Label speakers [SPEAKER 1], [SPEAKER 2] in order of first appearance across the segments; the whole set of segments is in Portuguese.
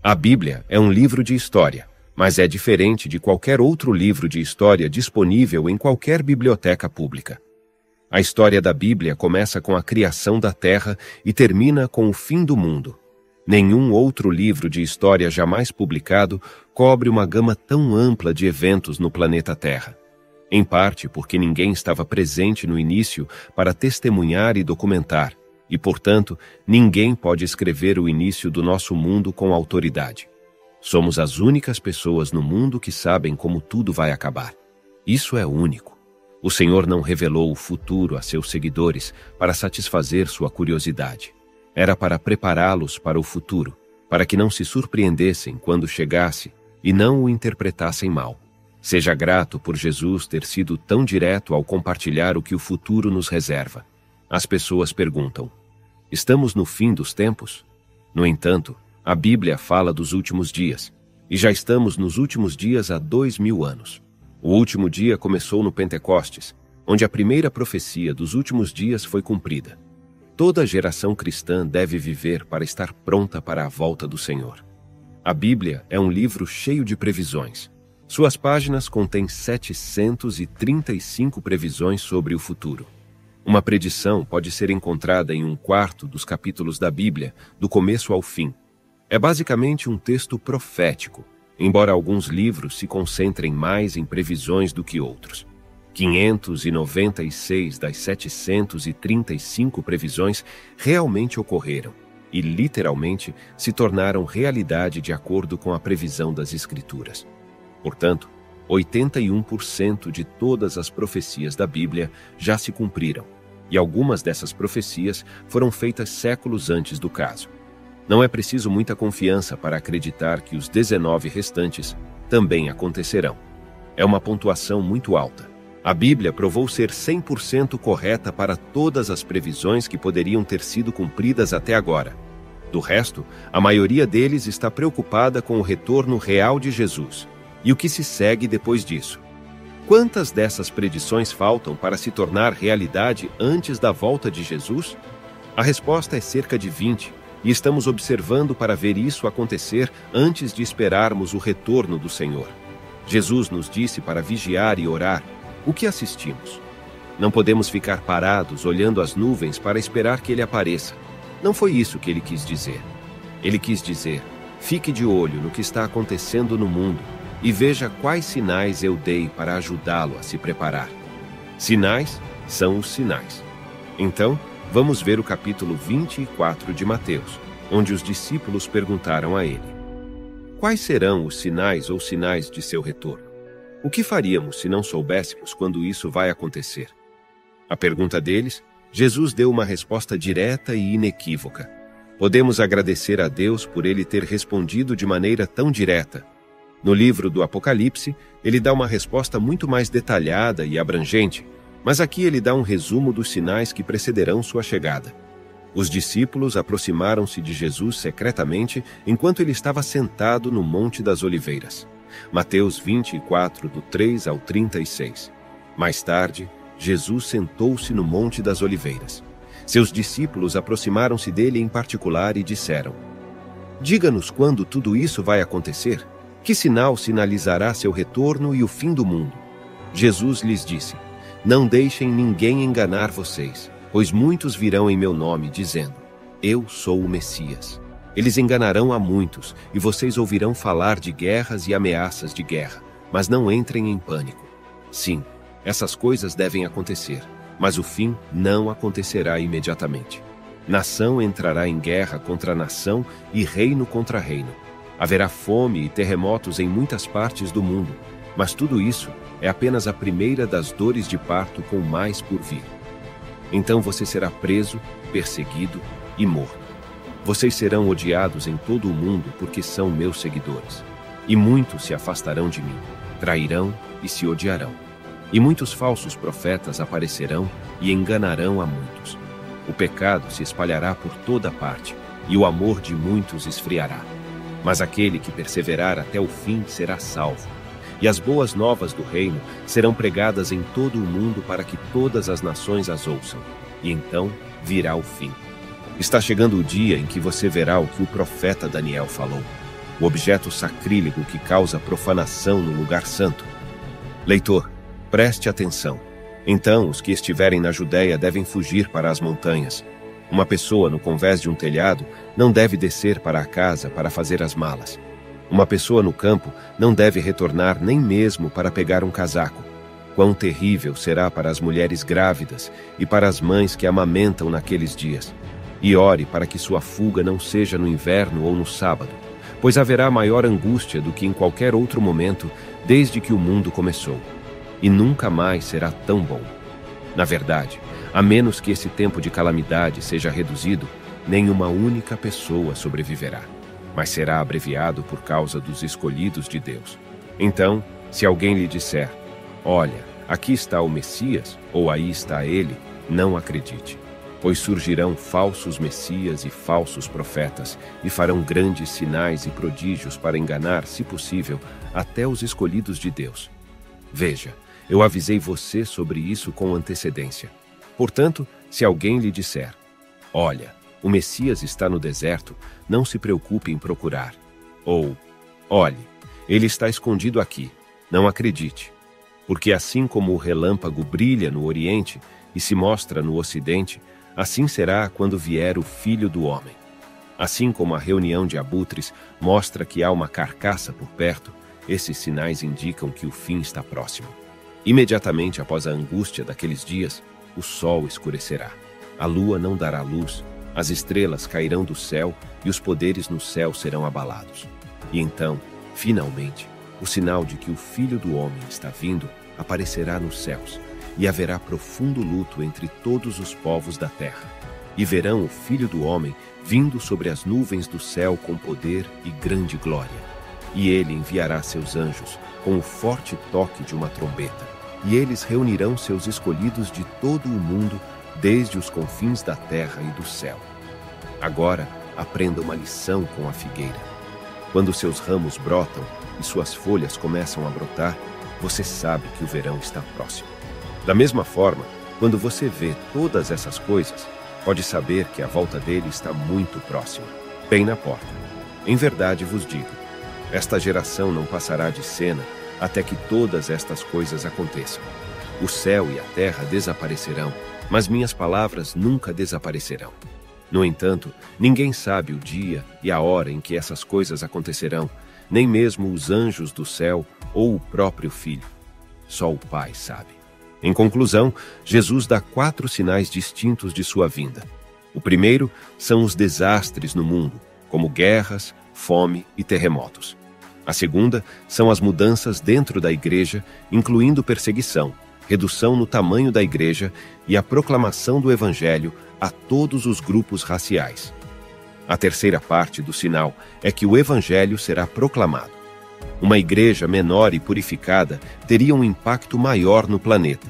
[SPEAKER 1] A Bíblia é um livro de história, mas é diferente de qualquer outro livro de história disponível em qualquer biblioteca pública. A história da Bíblia começa com a criação da Terra e termina com o fim do mundo. Nenhum outro livro de história jamais publicado cobre uma gama tão ampla de eventos no planeta Terra. Em parte porque ninguém estava presente no início para testemunhar e documentar, e, portanto, ninguém pode escrever o início do nosso mundo com autoridade. Somos as únicas pessoas no mundo que sabem como tudo vai acabar. Isso é único. O Senhor não revelou o futuro a seus seguidores para satisfazer sua curiosidade. Era para prepará-los para o futuro, para que não se surpreendessem quando chegasse e não o interpretassem mal. Seja grato por Jesus ter sido tão direto ao compartilhar o que o futuro nos reserva. As pessoas perguntam: estamos no fim dos tempos? No entanto, a Bíblia fala dos últimos dias, e já estamos nos últimos dias há 2000 anos. O último dia começou no Pentecostes, onde a primeira profecia dos últimos dias foi cumprida. Toda geração cristã deve viver para estar pronta para a volta do Senhor. A Bíblia é um livro cheio de previsões. Suas páginas contêm 735 previsões sobre o futuro. Uma predição pode ser encontrada em 1/4 dos capítulos da Bíblia, do começo ao fim. É basicamente um texto profético, embora alguns livros se concentrem mais em previsões do que outros. 596 das 735 previsões realmente ocorreram e, literalmente, se tornaram realidade de acordo com a previsão das Escrituras. Portanto, 81% de todas as profecias da Bíblia já se cumpriram, e algumas dessas profecias foram feitas séculos antes do caso. Não é preciso muita confiança para acreditar que os 19 restantes também acontecerão. É uma pontuação muito alta. A Bíblia provou ser 100% correta para todas as previsões que poderiam ter sido cumpridas até agora. Do resto, a maioria deles está preocupada com o retorno real de Jesus e o que se segue depois disso. Quantas dessas predições faltam para se tornar realidade antes da volta de Jesus? A resposta é cerca de 20, e estamos observando para ver isso acontecer antes de esperarmos o retorno do Senhor. Jesus nos disse para vigiar e orar. O que assistimos? Não podemos ficar parados olhando as nuvens para esperar que ele apareça. Não foi isso que ele quis dizer. Ele quis dizer: fique de olho no que está acontecendo no mundo e veja quais sinais eu dei para ajudá-lo a se preparar. Sinais são os sinais. Então, vamos ver o capítulo 24 de Mateus, onde os discípulos perguntaram a ele: quais serão os sinais ou sinais de seu retorno? O que faríamos se não soubéssemos quando isso vai acontecer? À pergunta deles, Jesus deu uma resposta direta e inequívoca. Podemos agradecer a Deus por ele ter respondido de maneira tão direta. No livro do Apocalipse, ele dá uma resposta muito mais detalhada e abrangente, mas aqui ele dá um resumo dos sinais que precederão sua chegada. Os discípulos aproximaram-se de Jesus secretamente enquanto ele estava sentado no Monte das Oliveiras. Mateus 24, do 3 ao 36. Mais tarde, Jesus sentou-se no Monte das Oliveiras. Seus discípulos aproximaram-se dele em particular e disseram: diga-nos quando tudo isso vai acontecer. Que sinal sinalizará seu retorno e o fim do mundo? Jesus lhes disse: não deixem ninguém enganar vocês, pois muitos virão em meu nome, dizendo: eu sou o Messias. Eles enganarão a muitos, e vocês ouvirão falar de guerras e ameaças de guerra, mas não entrem em pânico. Sim, essas coisas devem acontecer, mas o fim não acontecerá imediatamente. Nação entrará em guerra contra nação e reino contra reino. Haverá fome e terremotos em muitas partes do mundo, mas tudo isso é apenas a primeira das dores de parto com mais por vir. Então você será preso, perseguido e morto. Vocês serão odiados em todo o mundo porque são meus seguidores. E muitos se afastarão de mim, trairão e se odiarão. E muitos falsos profetas aparecerão e enganarão a muitos. O pecado se espalhará por toda parte, e o amor de muitos esfriará. Mas aquele que perseverar até o fim será salvo. E as boas novas do reino serão pregadas em todo o mundo para que todas as nações as ouçam. E então virá o fim. Está chegando o dia em que você verá o que o profeta Daniel falou. o objeto sacrílego que causa profanação no lugar santo. Leitor, preste atenção. Então, os que estiverem na Judéia devem fugir para as montanhas. Uma pessoa no convés de um telhado não deve descer para a casa para fazer as malas. Uma pessoa no campo não deve retornar nem mesmo para pegar um casaco. Quão terrível será para as mulheres grávidas e para as mães que amamentam naqueles dias. E ore para que sua fuga não seja no inverno ou no sábado, pois haverá maior angústia do que em qualquer outro momento desde que o mundo começou. E nunca mais será tão bom. Na verdade, a menos que esse tempo de calamidade seja reduzido, nenhuma única pessoa sobreviverá, mas será abreviado por causa dos escolhidos de Deus. Então, se alguém lhe disser, olha, aqui está o Messias, ou aí está ele, não acredite, pois surgirão falsos messias e falsos profetas, e farão grandes sinais e prodígios para enganar, se possível, até os escolhidos de Deus. Veja, eu avisei você sobre isso com antecedência. Portanto, se alguém lhe disser, olha, o Messias está no deserto, não se preocupe em procurar. Ou, olhe, ele está escondido aqui, não acredite. Porque assim como o relâmpago brilha no Oriente e se mostra no Ocidente, assim será quando vier o Filho do Homem. Assim como a reunião de abutres mostra que há uma carcaça por perto, esses sinais indicam que o fim está próximo. Imediatamente após a angústia daqueles dias, o sol escurecerá, a lua não dará luz, as estrelas cairão do céu e os poderes no céu serão abalados. E então, finalmente, o sinal de que o Filho do Homem está vindo aparecerá nos céus, e haverá profundo luto entre todos os povos da terra. E verão o Filho do Homem vindo sobre as nuvens do céu com poder e grande glória. E ele enviará seus anjos com o forte toque de uma trombeta, e eles reunirão seus escolhidos de todo o mundo, desde os confins da terra e do céu. Agora, aprenda uma lição com a figueira. Quando seus ramos brotam e suas folhas começam a brotar, você sabe que o verão está próximo. Da mesma forma, quando você vê todas essas coisas, pode saber que a volta dele está muito próxima, bem na porta. Em verdade vos digo, esta geração não passará de cena até que todas estas coisas aconteçam. O céu e a terra desaparecerão, mas minhas palavras nunca desaparecerão. No entanto, ninguém sabe o dia e a hora em que essas coisas acontecerão, nem mesmo os anjos do céu ou o próprio Filho. Só o Pai sabe. Em conclusão, Jesus dá 4 sinais distintos de sua vinda. O primeiro são os desastres no mundo, como guerras, fome e terremotos. A segunda são as mudanças dentro da igreja, incluindo perseguição, redução no tamanho da igreja e a proclamação do evangelho a todos os grupos raciais. A terceira parte do sinal é que o evangelho será proclamado. Uma igreja menor e purificada teria um impacto maior no planeta.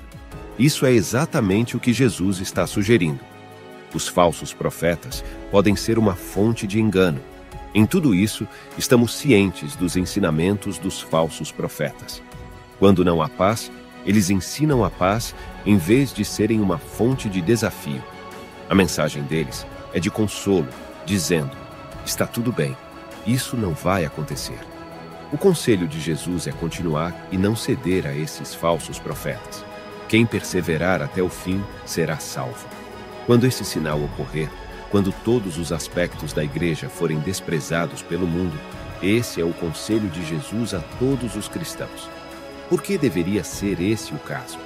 [SPEAKER 1] Isso é exatamente o que Jesus está sugerindo. Os falsos profetas podem ser uma fonte de engano. Em tudo isso, estamos cientes dos ensinamentos dos falsos profetas. Quando não há paz, eles ensinam a paz em vez de serem uma fonte de desafio. A mensagem deles é de consolo, dizendo, está tudo bem, isso não vai acontecer. O conselho de Jesus é continuar e não ceder a esses falsos profetas. Quem perseverar até o fim será salvo. Quando esse sinal ocorrer, quando todos os aspectos da igreja forem desprezados pelo mundo, esse é o conselho de Jesus a todos os cristãos. Por que deveria ser esse o caso?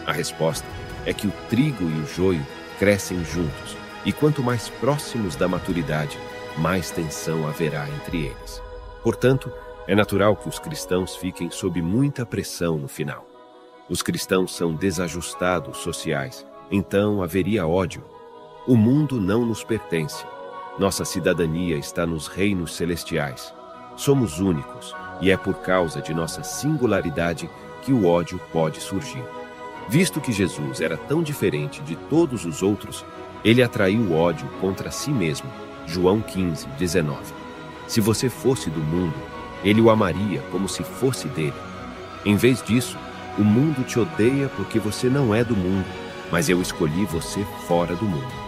[SPEAKER 1] A resposta é que o trigo e o joio crescem juntos, e quanto mais próximos da maturidade, mais tensão haverá entre eles. Portanto, é natural que os cristãos fiquem sob muita pressão no final. Os cristãos são desajustados sociais, então haveria ódio. O mundo não nos pertence. Nossa cidadania está nos reinos celestiais. Somos únicos, e é por causa de nossa singularidade que o ódio pode surgir. Visto que Jesus era tão diferente de todos os outros, ele atraiu ódio contra si mesmo. João 15, 19. Se você fosse do mundo, ele o amaria como se fosse dele. Em vez disso, o mundo te odeia porque você não é do mundo, mas eu escolhi você fora do mundo.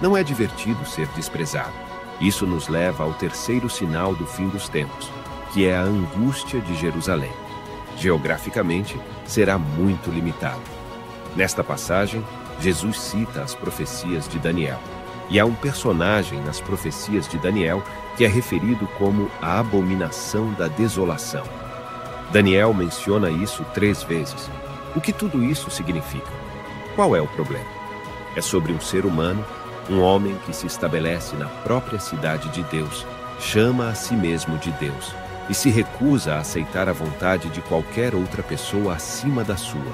[SPEAKER 1] Não é divertido ser desprezado. Isso nos leva ao terceiro sinal do fim dos tempos, que é a angústia de Jerusalém. Geograficamente, será muito limitado. Nesta passagem, Jesus cita as profecias de Daniel. E há um personagem nas profecias de Daniel que é referido como a abominação da desolação. Daniel menciona isso 3 vezes. O que tudo isso significa? Qual é o problema? É sobre um ser humano, um homem que se estabelece na própria cidade de Deus, chama a si mesmo de Deus e se recusa a aceitar a vontade de qualquer outra pessoa acima da sua.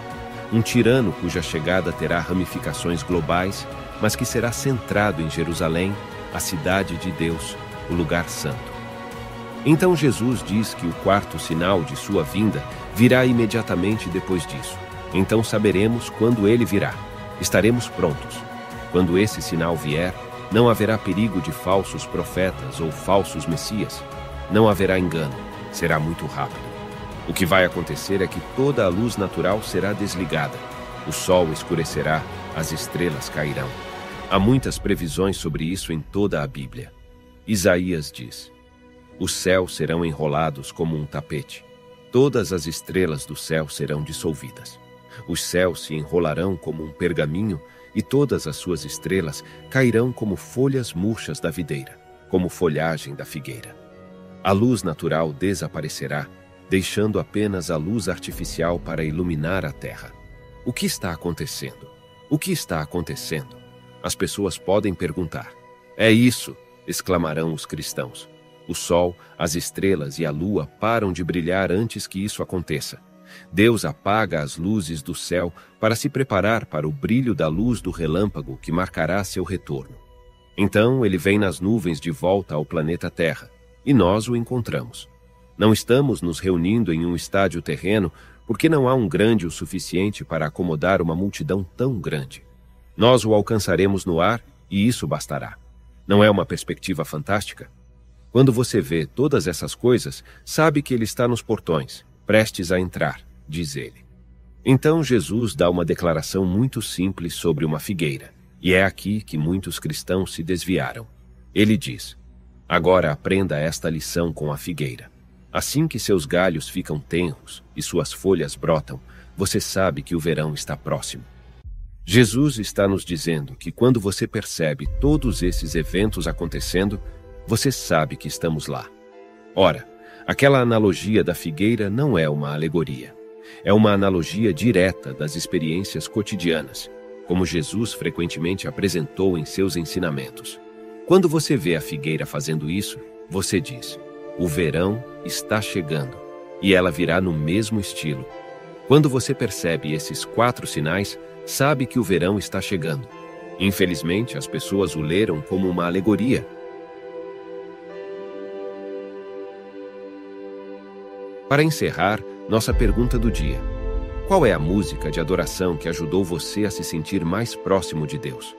[SPEAKER 1] Um tirano cuja chegada terá ramificações globais, mas que será centrado em Jerusalém, a cidade de Deus, o lugar santo. Então Jesus diz que o 4º sinal de sua vinda virá imediatamente depois disso. Então saberemos quando ele virá. Estaremos prontos. Quando esse sinal vier, não haverá perigo de falsos profetas ou falsos messias. Não haverá engano. Será muito rápido. O que vai acontecer é que toda a luz natural será desligada. O sol escurecerá, as estrelas cairão. Há muitas previsões sobre isso em toda a Bíblia. Isaías diz: os céus serão enrolados como um tapete. Todas as estrelas do céu serão dissolvidas. Os céus se enrolarão como um pergaminho e todas as suas estrelas cairão como folhas murchas da videira, como folhagem da figueira. A luz natural desaparecerá, deixando apenas a luz artificial para iluminar a terra. O que está acontecendo? O que está acontecendo? As pessoas podem perguntar. É isso, exclamarão os cristãos. O sol, as estrelas e a lua param de brilhar antes que isso aconteça. Deus apaga as luzes do céu para se preparar para o brilho da luz do relâmpago que marcará seu retorno. Então ele vem nas nuvens de volta ao planeta Terra, e nós o encontramos. Não estamos nos reunindo em um estádio terreno porque não há um grande o suficiente para acomodar uma multidão tão grande. Nós o alcançaremos no ar e isso bastará. Não é uma perspectiva fantástica? Quando você vê todas essas coisas, sabe que ele está nos portões, prestes a entrar, diz ele. Então Jesus dá uma declaração muito simples sobre uma figueira, e é aqui que muitos cristãos se desviaram. Ele diz: agora aprenda esta lição com a figueira. Assim que seus galhos ficam tenros e suas folhas brotam, você sabe que o verão está próximo. Jesus está nos dizendo que quando você percebe todos esses eventos acontecendo, você sabe que estamos lá. Ora, aquela analogia da figueira não é uma alegoria. É uma analogia direta das experiências cotidianas, como Jesus frequentemente apresentou em seus ensinamentos. Quando você vê a figueira fazendo isso, você diz: o verão está chegando, e ela virá no mesmo estilo. Quando você percebe esses 4 sinais, sabe que o verão está chegando. Infelizmente, as pessoas o leram como uma alegoria. Para encerrar, nossa pergunta do dia: qual é a música de adoração que ajudou você a se sentir mais próximo de Deus?